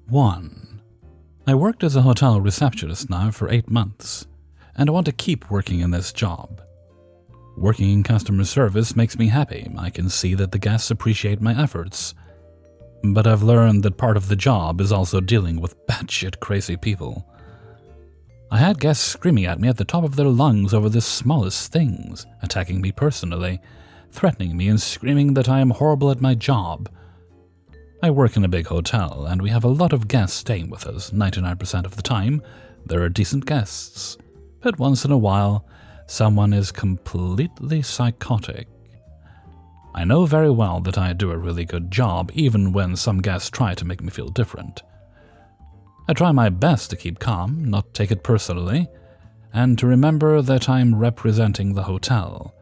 1. I worked as a hotel receptionist now for 8 months, and I want to keep working in this job. Working in customer service makes me happy. I can see that the guests appreciate my efforts. But I've learned that part of the job is also dealing with batshit crazy people. I had guests screaming at me at the top of their lungs over the smallest things, attacking me personally, threatening me and screaming that I am horrible at my job. I work in a big hotel, and we have a lot of guests staying with us. 99% of the time, there are decent guests. But once in a while, someone is completely psychotic. I know very well that I do a really good job, even when some guests try to make me feel different. I try my best to keep calm, not take it personally, and to remember that I'm representing the hotel.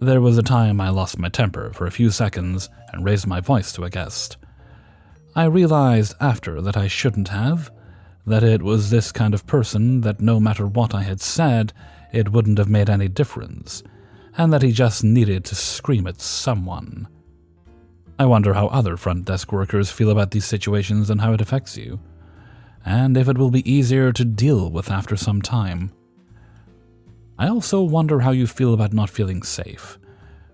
There was a time I lost my temper for a few seconds and raised my voice to a guest. I realized after that I shouldn't have, that it was this kind of person that no matter what I had said, it wouldn't have made any difference, and that he just needed to scream at someone. I wonder how other front desk workers feel about these situations and how it affects you, and if it will be easier to deal with after some time. I also wonder how you feel about not feeling safe.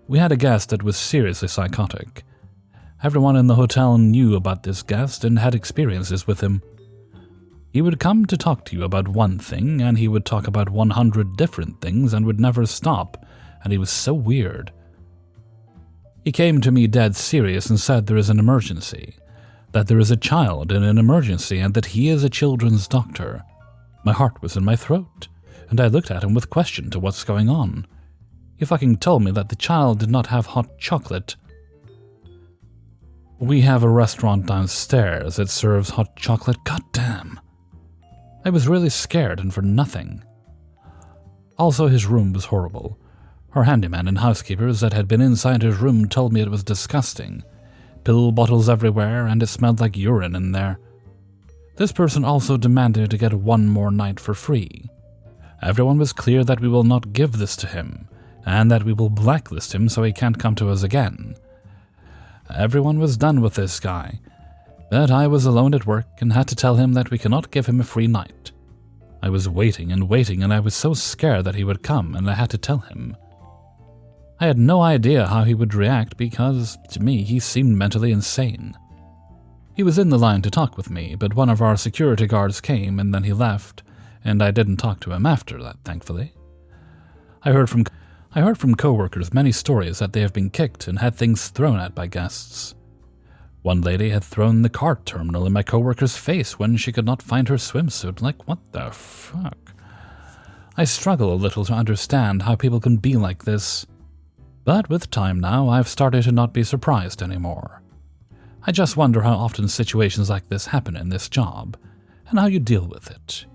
We had a guest that was seriously psychotic. Everyone in the hotel knew about this guest and had experiences with him. He would come to talk to you about one thing, and he would talk about 100 different things and would never stop, and he was so weird. He came to me dead serious and said there is an emergency, that there is a child in an emergency, and that he is a children's doctor. My heart was in my throat, and I looked at him with question to what's going on. He fucking told me that the child did not have hot chocolate. We have a restaurant downstairs that serves hot chocolate. Goddamn. I was really scared and for nothing. Also, his room was horrible. Our handyman and housekeepers that had been inside his room told me it was disgusting. Pill bottles everywhere, and it smelled like urine in there. This person also demanded to get one more night for free. Everyone was clear that we will not give this to him, and that we will blacklist him so he can't come to us again. Everyone was done with this guy, but I was alone at work and had to tell him that we cannot give him a free night. I was waiting, and I was so scared that he would come, and I had to tell him. I had no idea how he would react because, to me, he seemed mentally insane. He was in the line to talk with me, but one of our security guards came and then he left, and I didn't talk to him after that, thankfully. I heard from coworkers many stories that they have been kicked and had things thrown at by guests. One lady had thrown the cart terminal in my coworker's face when she could not find her swimsuit. Like, what the fuck? I struggle a little to understand how people can be like this. But with time now, I've started to not be surprised anymore. I just wonder how often situations like this happen in this job, and how you deal with it,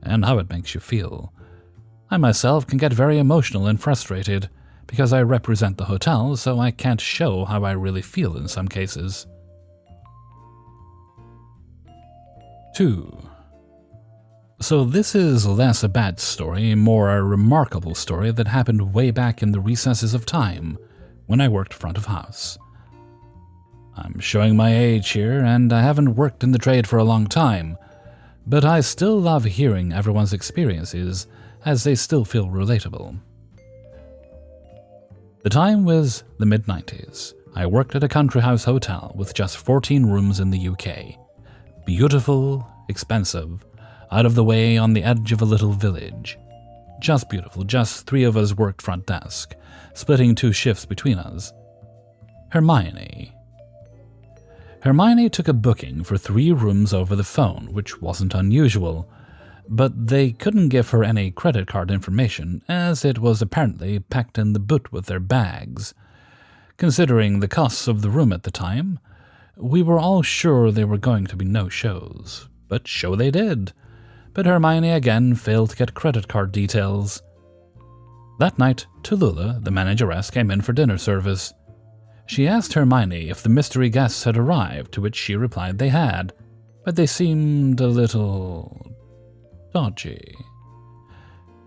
and how it makes you feel. I myself can get very emotional and frustrated because I represent the hotel, so I can't show how I really feel in some cases. 2. So this is less a bad story, more a remarkable story that happened way back in the recesses of time when I worked front of house. I'm showing my age here, and I haven't worked in the trade for a long time, but I still love hearing everyone's experiences as they still feel relatable. The time was the mid-90s. I worked at a country house hotel with just 14 rooms in the UK. Beautiful, expensive, out of the way on the edge of a little village. Just beautiful, just 3 of us worked front desk, splitting 2 shifts between us. Hermione took a booking for 3 rooms over the phone, which wasn't unusual, but they couldn't give her any credit card information as it was apparently packed in the boot with their bags. Considering the costs of the room at the time, we were all sure there were going to be no shows, but show they did. But Hermione again failed to get credit card details. That night, Tallulah, the manageress, came in for dinner service. She asked Hermione if the mystery guests had arrived, to which she replied they had, but they seemed a little dodgy.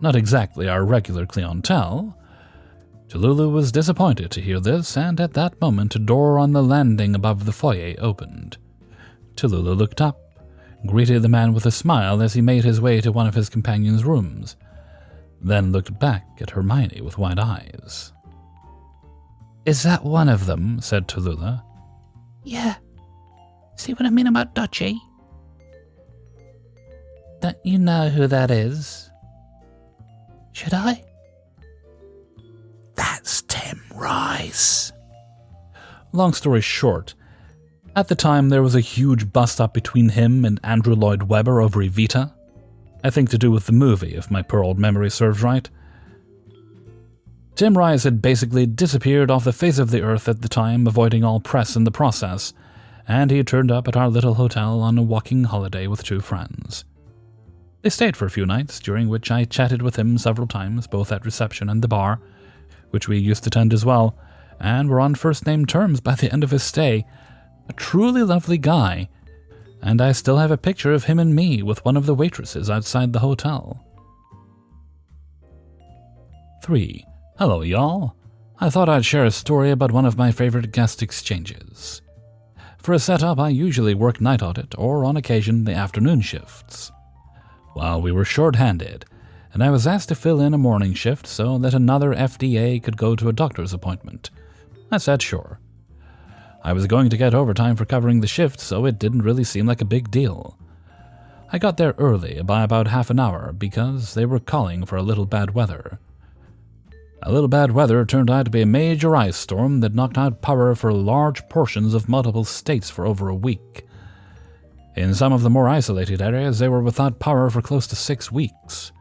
Not exactly our regular clientele. Tallulah was disappointed to hear this, and at that moment a door on the landing above the foyer opened. Tallulah looked up greeted the man with a smile as he made his way to one of his companion's rooms, then looked back at Hermione with wide eyes. "Is that one of them?" said Tallulah. "Yeah. See what I mean about Dutchy?" "Don't you know who that is?" "Should I?" "That's Tim Rice." Long story short, at the time there was a huge bust-up between him and Andrew Lloyd Webber over Evita. I think to do with the movie, if my poor old memory serves right. Tim Rice had basically disappeared off the face of the earth at the time, avoiding all press in the process, and he turned up at our little hotel on a walking holiday with 2 friends. They stayed for a few nights, during which I chatted with him several times, both at reception and the bar, which we used to attend as well, and were on first-name terms by the end of his stay. A truly lovely guy, and I still have a picture of him and me with one of the waitresses outside the hotel. 3. Hello, y'all. I thought I'd share a story about one of my favorite guest exchanges. For a setup, I usually work night audit, or on occasion the afternoon shifts. Well, we were short-handed, and I was asked to fill in a morning shift so that another FDA could go to a doctor's appointment. I said sure. I was going to get overtime for covering the shift, so it didn't really seem like a big deal. I got there early by about half an hour because they were calling for a little bad weather. A little bad weather turned out to be a major ice storm that knocked out power for large portions of multiple states for over a week. In some of the more isolated areas, they were without power for close to 6 weeks.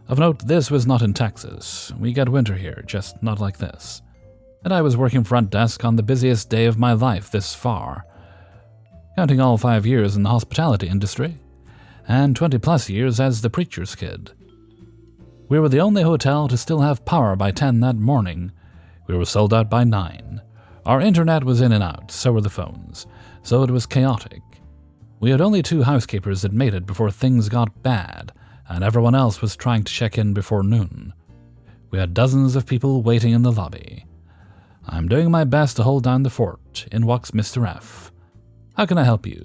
Of note, this was not in Texas. We get winter here, just not like this. And I was working front desk on the busiest day of my life this far, counting all 5 years in the hospitality industry, and 20-plus years as the preacher's kid. We were the only hotel to still have power by 10 that morning. We were sold out by 9. Our internet was in and out, so were the phones, so it was chaotic. We had only 2 housekeepers that made it before things got bad, and everyone else was trying to check in before noon. We had dozens of people waiting in the lobby. I'm doing my best to hold down the fort. In walks Mr. F. How can I help you?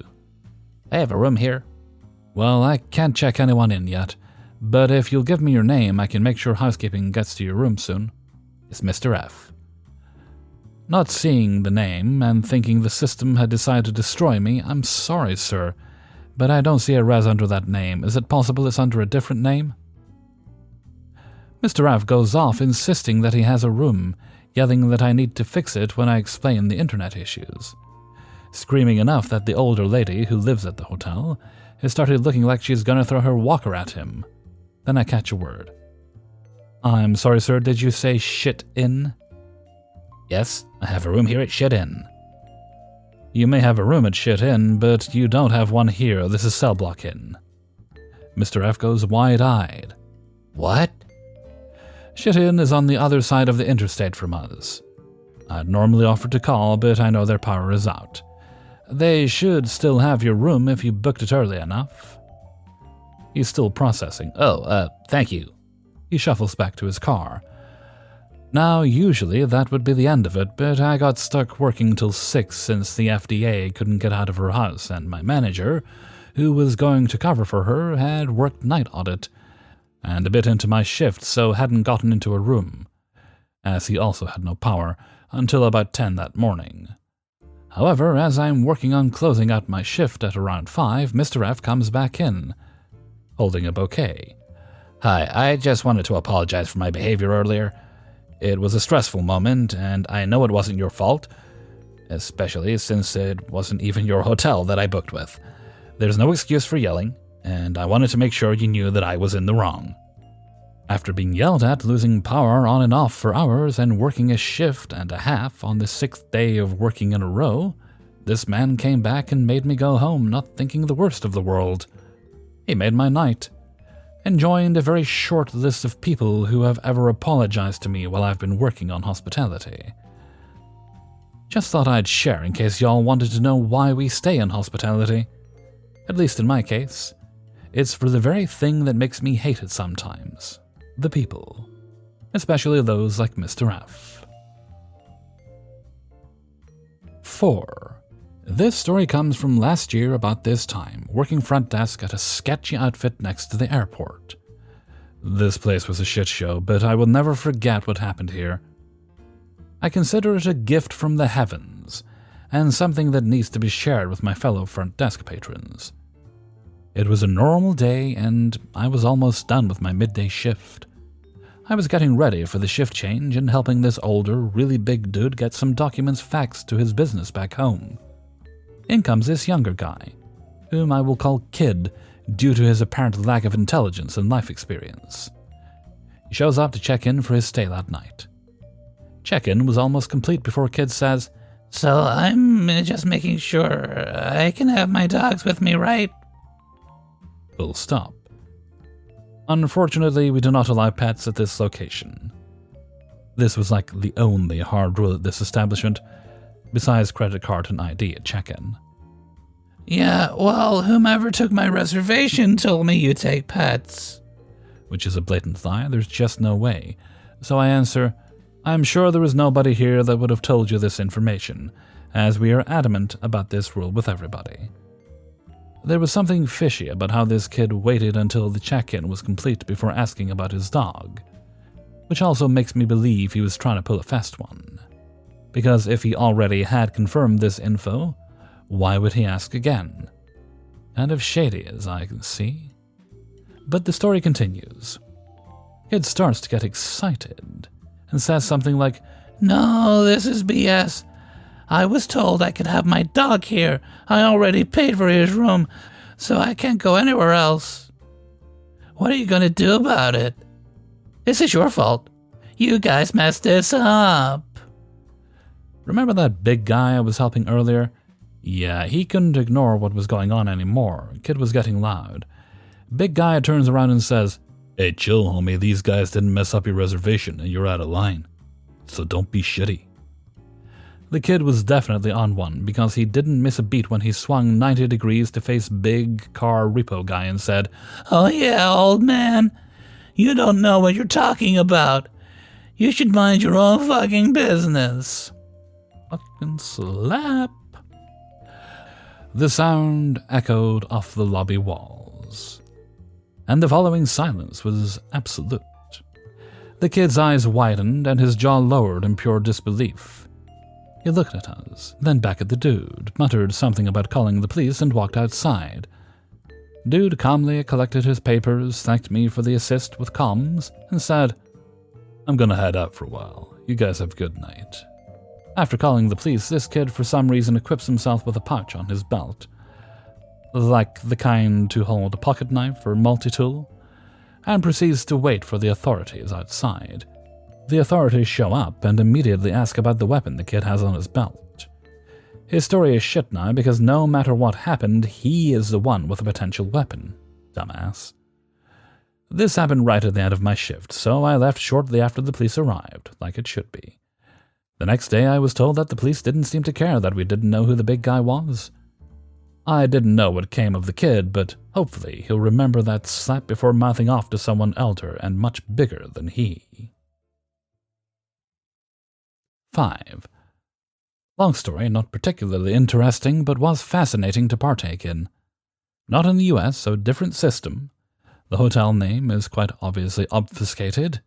I have a room here. Well, I can't check anyone in yet, but if you'll give me your name, I can make sure housekeeping gets to your room soon. It's Mr. F. Not seeing the name and thinking the system had decided to destroy me, I'm sorry, sir, but I don't see a res under that name. Is it possible it's under a different name? Mr. F goes off insisting that he has a room, yelling that I need to fix it when I explain the internet issues. Screaming enough that the older lady who lives at the hotel has started looking like she's gonna throw her walker at him. Then I catch a word. I'm sorry, sir, did you say shit in? Yes, I have a room here at Shit Inn. You may have a room at Shit Inn, but you don't have one here. This is Cell Block Inn. Mr. F goes wide-eyed. What? Shit Inn is on the other side of the interstate from us. I'd normally offer to call, but I know their power is out. They should still have your room if you booked it early enough. He's still processing. Thank you. He shuffles back to his car. Now, usually that would be the end of it, but I got stuck working till 6 since the FDA couldn't get out of her house, and my manager, who was going to cover for her, had worked night audit, and a bit into my shift, so hadn't gotten into a room, as he also had no power, until about 10 that morning. However, as I'm working on closing out my shift at around 5, Mr. F comes back in, holding a bouquet. Hi, I just wanted to apologize for my behavior earlier. It was a stressful moment, and I know it wasn't your fault, especially since it wasn't even your hotel that I booked with. There's no excuse for yelling, and I wanted to make sure you knew that I was in the wrong. After being yelled at, losing power on and off for hours, and working a shift and a half on the 6th day of working in a row, this man came back and made me go home, not thinking the worst of the world. He made my night, and joined a very short list of people who have ever apologized to me while I've been working on hospitality. Just thought I'd share in case y'all wanted to know why we stay in hospitality. At least in my case, it's for the very thing that makes me hate it sometimes. The people. Especially those like Mr. F. 4. This story comes from last year about this time, working front desk at a sketchy outfit next to the airport. This place was a shit show, but I will never forget what happened here. I consider it a gift from the heavens, and something that needs to be shared with my fellow front desk patrons. It was a normal day, and I was almost done with my midday shift. I was getting ready for the shift change and helping this older, really big dude get some documents faxed to his business back home. In comes this younger guy, whom I will call Kid due to his apparent lack of intelligence and life experience. He shows up to check in for his stay that night. Check-in was almost complete before Kid says, "So I'm just making sure I can have my dogs with me, right?" Full stop. Unfortunately, we do not allow pets at this location. This was like the only hard rule at this establishment, besides credit card and ID at check-in. "Yeah, well, whomever took my reservation told me you take pets." Which is a blatant lie, there's just no way. So I answer, I'm sure there is nobody here that would have told you this information, as we are adamant about this rule with everybody. There was something fishy about how this kid waited until the check-in was complete before asking about his dog, which also makes me believe he was trying to pull a fast one. Because if he already had confirmed this info, why would he ask again? Kind of shady, as I can see. But the story continues. Kid starts to get excited and says something like, "No, this is BS. I was told I could have my dog here. I already paid for his room, so I can't go anywhere else. What are you going to do about it? This is your fault. You guys messed this up." Remember that big guy I was helping earlier? Yeah, he couldn't ignore what was going on anymore. Kid was getting loud. Big guy turns around and says, "Hey, chill, homie. These guys didn't mess up your reservation and you're out of line. So don't be shitty." The kid was definitely on one because he didn't miss a beat when he swung 90 degrees to face big car repo guy and said, "Oh yeah, old man. You don't know what you're talking about. You should mind your own fucking business." Fucking slap. The sound echoed off the lobby walls, and the following silence was absolute. The kid's eyes widened and his jaw lowered in pure disbelief. He looked at us, then back at the dude, muttered something about calling the police, and walked outside. Dude calmly collected his papers, thanked me for the assist with comms, and said, "I'm gonna head out for a while. You guys have a good night." After calling the police, this kid for some reason equips himself with a pouch on his belt, like the kind to hold a pocket knife or multi-tool, and proceeds to wait for the authorities outside. The authorities show up and immediately ask about the weapon the kid has on his belt. His story is shit now because no matter what happened, he is the one with a potential weapon. Dumbass. This happened right at the end of my shift, so I left shortly after the police arrived, like it should be. The next day I was told that the police didn't seem to care that we didn't know who the big guy was. I didn't know what came of the kid, but hopefully he'll remember that slap before mouthing off to someone elder and much bigger than he. 5. Long story, not particularly interesting, but was fascinating to partake in. Not in the US, so different system. The hotel name is quite obviously obfuscated.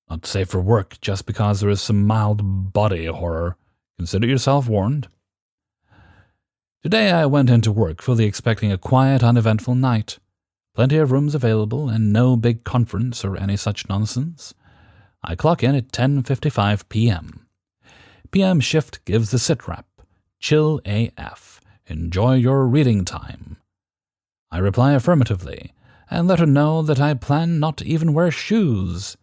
Not safe for work just because there is some mild body horror. Consider yourself warned. Today I went into work fully expecting a quiet, uneventful night. Plenty of rooms available and no big conference or any such nonsense. I clock in at 10:55 p.m. PM shift gives the sit-rep. Chill AF. Enjoy your reading time. I reply affirmatively and let her know that I plan not to even wear shoes.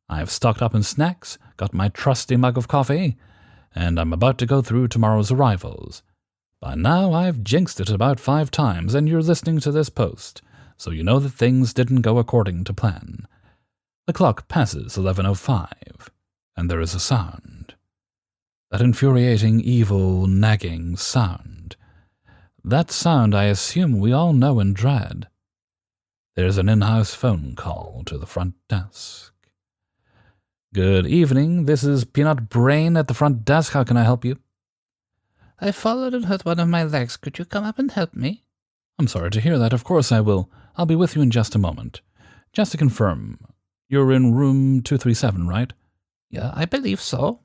I've stocked up on snacks, got my trusty mug of coffee, and I'm about to go through tomorrow's arrivals. By now, I've jinxed it about 5 times, and you're listening to this post, so you know that things didn't go according to plan. The clock passes 11:05, and there is a sound. That infuriating, evil, nagging sound. That sound I assume we all know and dread. There's an in-house phone call to the front desk. "Good evening, this is Peanut Brain at the front desk. How can I help you?" I followed and hurt one of my legs. Could you come up and help me? I'm sorry to hear that. Of course I will. I'll be with you in just a moment. Just to confirm, you're in room 237, right? Yeah, I believe so.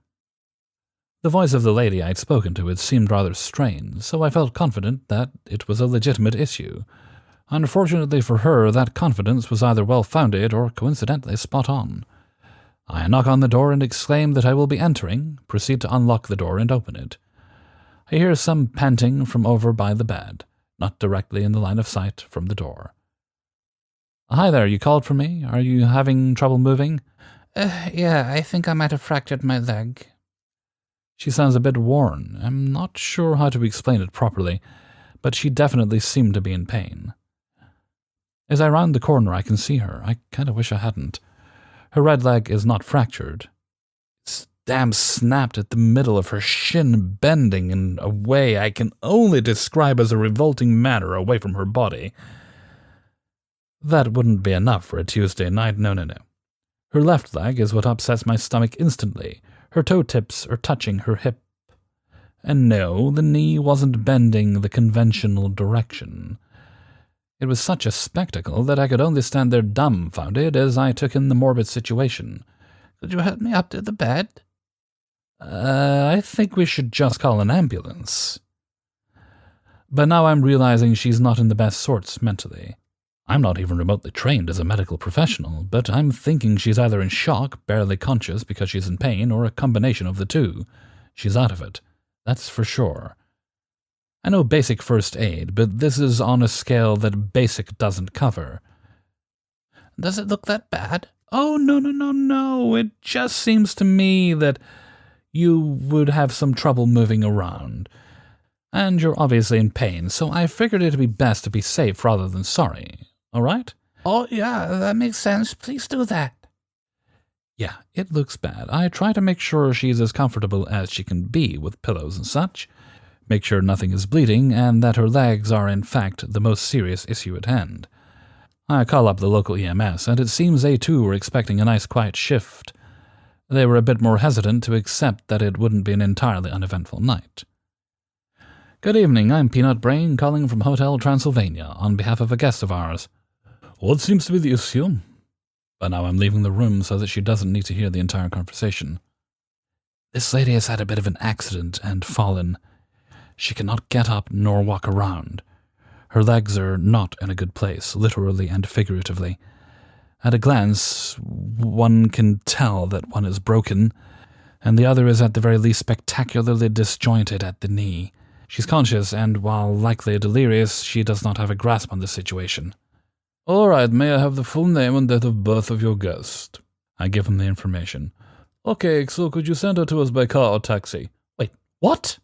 The voice of the lady I'd spoken to had seemed rather strained, so I felt confident that it was a legitimate issue. Unfortunately for her, that confidence was either well-founded or coincidentally spot on. I knock on the door and exclaim that I will be entering, proceed to unlock the door and open it. I hear some panting from over by the bed, not directly in the line of sight from the door. Hi there, you called for me? Are you having trouble moving? Yeah, I think I might have fractured my leg. She sounds a bit worn. I'm not sure how to explain it properly, but she definitely seemed to be in pain. As I round the corner, I can see her. I kind of wish I hadn't. Her right leg is not fractured. It's damn snapped at the middle of her shin, bending in a way I can only describe as a revolting manner away from her body. That wouldn't be enough for a Tuesday night, no. Her left leg is what upsets my stomach instantly. Her toe tips are touching her hip. And no, the knee wasn't bending the conventional direction. It was such a spectacle that I could only stand there dumbfounded as I took in the morbid situation. Could you help me up to the bed? I think we should just call an ambulance. But now I'm realizing she's not in the best sorts mentally. I'm not even remotely trained as a medical professional, but I'm thinking she's either in shock, barely conscious because she's in pain, or a combination of the two. She's out of it. That's for sure. I know basic first aid, but this is on a scale that basic doesn't cover. Does it look that bad? Oh, no. It just seems to me that you would have some trouble moving around. And you're obviously in pain, so I figured it'd be best to be safe rather than sorry. All right? Oh, yeah, that makes sense. Please do that. Yeah, it looks bad. I try to make sure she's as comfortable as she can be with pillows and such. Make sure nothing is bleeding, and that her legs are in fact the most serious issue at hand. I call up the local EMS, and it seems they too were expecting a nice quiet shift. They were a bit more hesitant to accept that it wouldn't be an entirely uneventful night. Good evening, I'm Peanut Brain, calling from Hotel Transylvania on behalf of a guest of ours. What seems to be the issue? But now I'm leaving the room so that she doesn't need to hear the entire conversation. This lady has had a bit of an accident and fallen. She cannot get up nor walk around. Her legs are not in a good place, literally and figuratively. At a glance, one can tell that one is broken, and the other is at the very least spectacularly disjointed at the knee. She's conscious, and while likely delirious, she does not have a grasp on the situation. All right, may I have the full name and date of birth of your guest? I give him the information. Okay, so could you send her to us by car or taxi? Wait, what?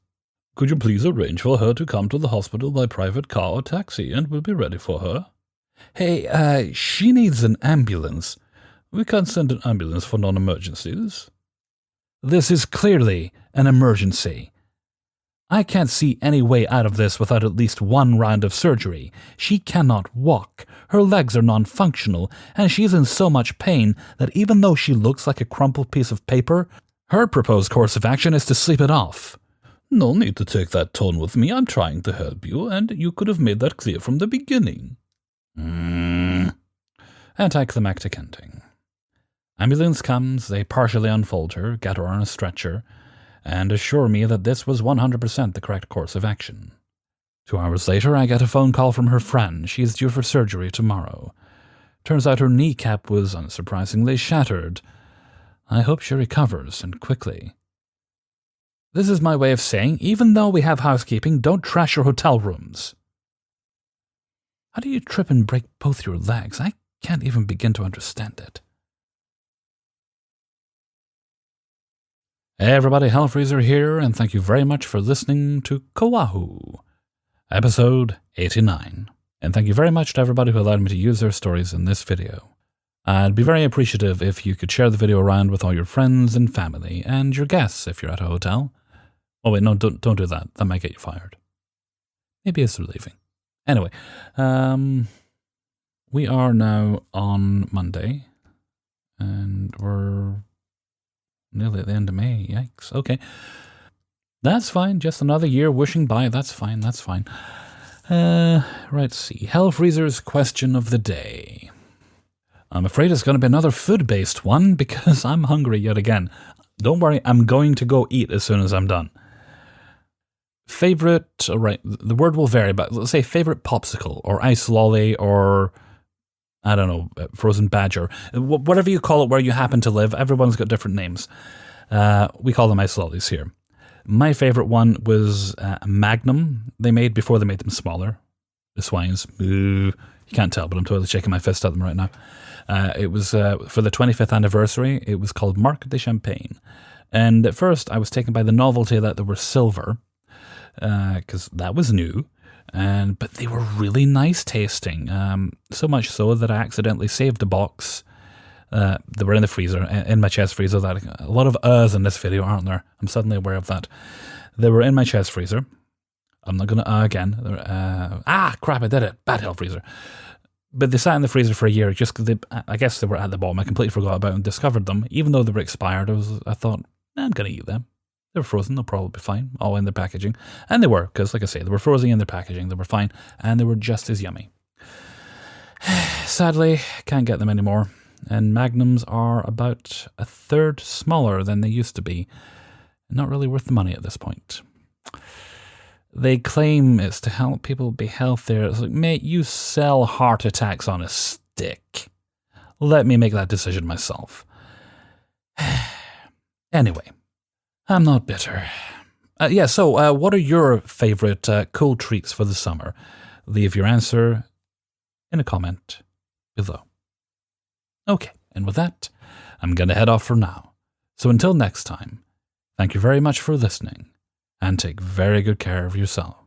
Could you please arrange for her to come to the hospital by private car or taxi, and we'll be ready for her? Hey, she needs an ambulance. We can't send an ambulance for non-emergencies. This is clearly an emergency. I can't see any way out of this without at least one round of surgery. She cannot walk, her legs are non-functional, and she's in so much pain that even though she looks like a crumpled piece of paper, her proposed course of action is to sleep it off. No need to take that tone with me. I'm trying to help you, and you could have made that clear from the beginning. Anticlimactic ending. Ambulance comes, they partially unfold her, get her on a stretcher, and assure me that this was 100% the correct course of action. 2 hours later, I get a phone call from her friend. She is due for surgery tomorrow. Turns out her kneecap was unsurprisingly shattered. I hope she recovers, and quickly. This is my way of saying, even though we have housekeeping, don't trash your hotel rooms. How do you trip and break both your legs? I can't even begin to understand it. Hey everybody, Hellfreezer here, and thank you very much for listening to Coahw, episode 89. And thank you very much to everybody who allowed me to use their stories in this video. I'd be very appreciative if you could share the video around with all your friends and family, and your guests if you're at a hotel. Oh wait, no, don't do that. That might get you fired. Maybe as they're leaving. Anyway, we are now on Monday, and we're nearly at the end of May. Yikes. Okay. That's fine. Just another year wishing by. That's fine. That's fine. Let's see. Hell Freezer's question of the day. I'm afraid it's going to be another food-based one because I'm hungry yet again. Don't worry, I'm going to go eat as soon as I'm done. Favorite, right, the word will vary, but let's say favorite popsicle or ice lolly or, I don't know, frozen badger. Whatever you call it where you happen to live, everyone's got different names. We call them ice lollies here. My favorite one was Magnum. They made before they made them smaller. The swines. Boo. You can't tell, but I'm totally shaking my fist at them right now. It was for the 25th anniversary. It was called Marc de Champagne. And at first, I was taken by the novelty that they were silver, because that was new. But they were really nice tasting. So much so that I accidentally saved a box. They were in the freezer, in my chest freezer. That a lot of uhs in this video, aren't there? I'm suddenly aware of that. They were in my chest freezer. I'm not going to again. Crap, I did it. Bad hell freezer. But they sat in the freezer for a year just because I guess they were at the bottom. I completely forgot about them and discovered them. Even though they were expired, I thought, I'm going to eat them. They were frozen. They'll probably be fine. All in their packaging. And they were, because like I say, they were frozen in their packaging. They were fine. And they were just as yummy. Sadly, can't get them anymore. And Magnums are about a third smaller than they used to be. Not really worth the money at this point. They claim it's to help people be healthier. It's like, mate, you sell heart attacks on a stick. Let me make that decision myself. Anyway, I'm not bitter. So what are your favorite cool treats for the summer? Leave your answer in a comment below. Okay, and with that, I'm going to head off for now. So until next time, thank you very much for listening, and take very good care of yourself.